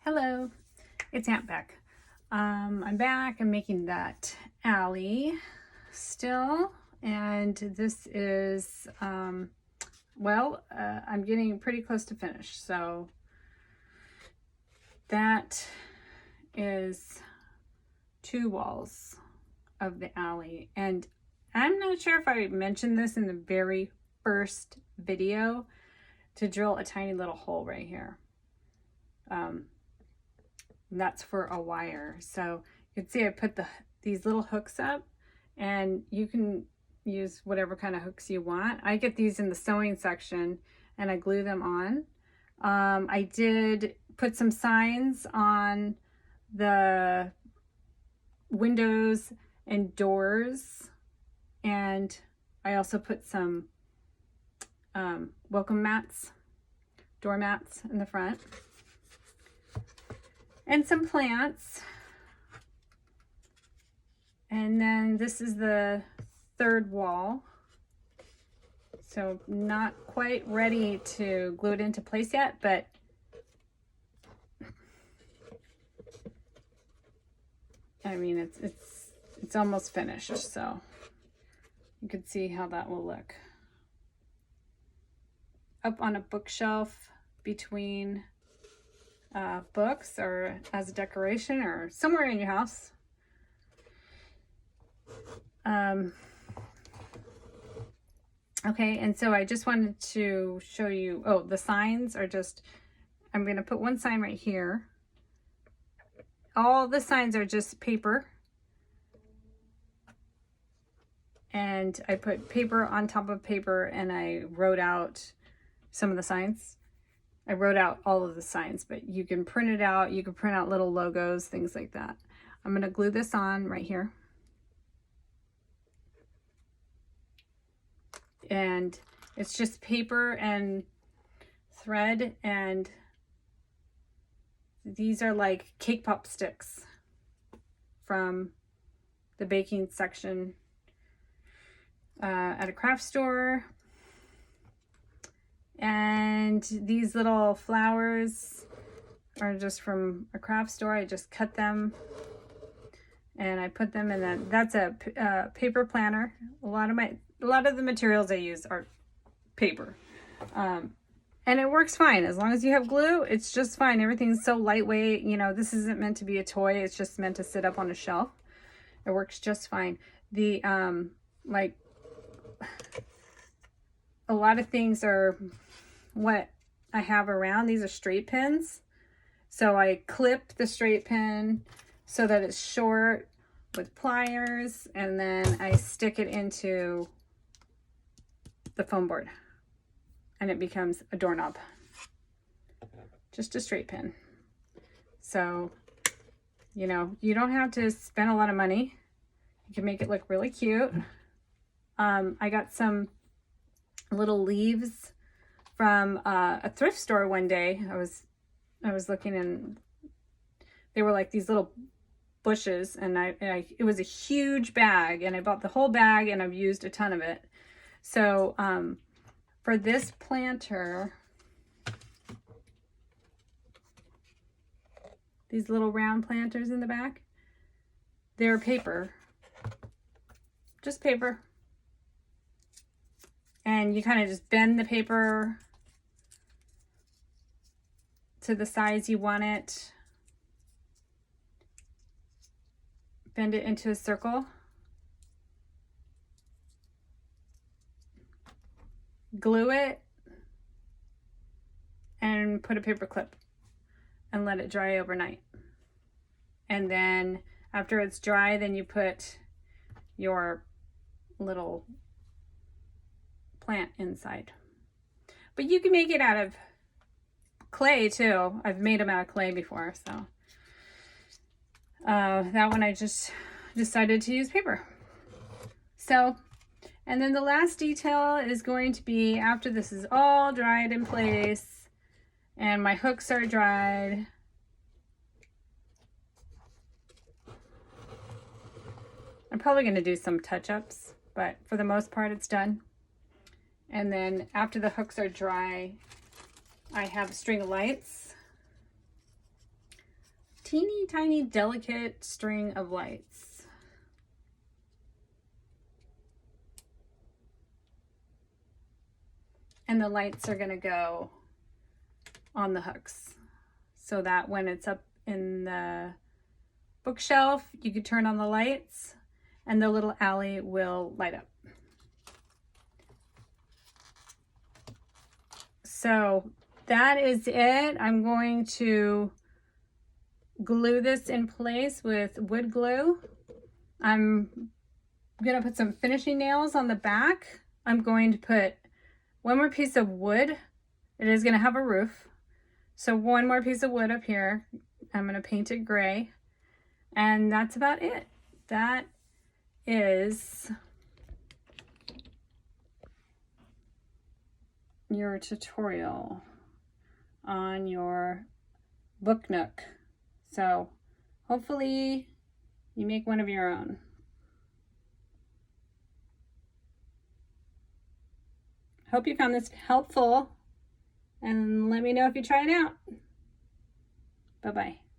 Hello, it's Aunt Beck. I'm back. I'm making that alley still, and this is, I'm getting pretty close to finish. So that is 2 walls of the alley, and I'm not sure if I mentioned this in the very first video to drill a tiny little hole right here. That's for a wire. So you can see I put these little hooks up, and you can use whatever kind of hooks you want. I get these in the sewing section and I glue them on. I did put some signs on the windows and doors, and I also put some welcome mats, door mats in the front, and some plants. And then this is the 3rd wall. So not quite ready to glue it into place yet, but I mean it's almost finished, so you can see how that will look. Up on a bookshelf between books, or as a decoration, or somewhere in your house. Okay, and so I just wanted to show you, the signs are just, I'm going to put one sign right here. All the signs are just paper, and I put paper on top of paper, and I wrote out some of the signs. I wrote out all of the signs, but you can print it out. You can print out little logos, things like that. I'm going to glue this on right here. And it's just paper and thread, and these are like cake pop sticks from the baking section at a craft store. And these little flowers are just from a craft store. I just cut them and I put them in that's a paper planner. A lot of the materials I use are paper. And it works fine. As long as you have glue, it's just fine. Everything's so lightweight. You know, this isn't meant to be a toy. It's just meant to sit up on a shelf. It works just fine. The, like, a lot of things are what I have around. These are straight pins. So I clip the straight pin so that it's short with pliers, and then I stick it into the foam board, and it becomes a doorknob. Just a straight pin. So, you know, you don't have to spend a lot of money. You can make it look really cute. I got some little leaves from a thrift store one day. I was looking, and they were like these little bushes, and it was a huge bag, and I bought the whole bag, and I've used a ton of it. So for this planter, these little round planters in the back, they're paper, just paper. And you kind of just bend the paper to the size you want it. Bend it into a circle. Glue it and put a paper clip and let it dry overnight. And then after it's dry, then you put your little plant inside. But you can make it out of clay too. I've made them out of clay before, so that one I just decided to use paper. So, and then the last detail is going to be after this is all dried in place and my hooks are dried. I'm probably going to do some touch-ups, but for the most part it's done. And then after the hooks are dry, I have a string of lights teeny tiny delicate string of lights. And the lights are going to go on the hooks so that when it's up in the bookshelf, you could turn on the lights and the little alley will light up. So that is it. I'm going to glue this in place with wood glue. I'm going to put some finishing nails on the back. I'm going to put one more piece of wood. It is going to have a roof. So one more piece of wood up here. I'm going to paint it gray. And that's about it. That is your tutorial on your book nook. So hopefully you make one of your own. Hope you found this helpful, and let me know if you try it out. Bye-bye.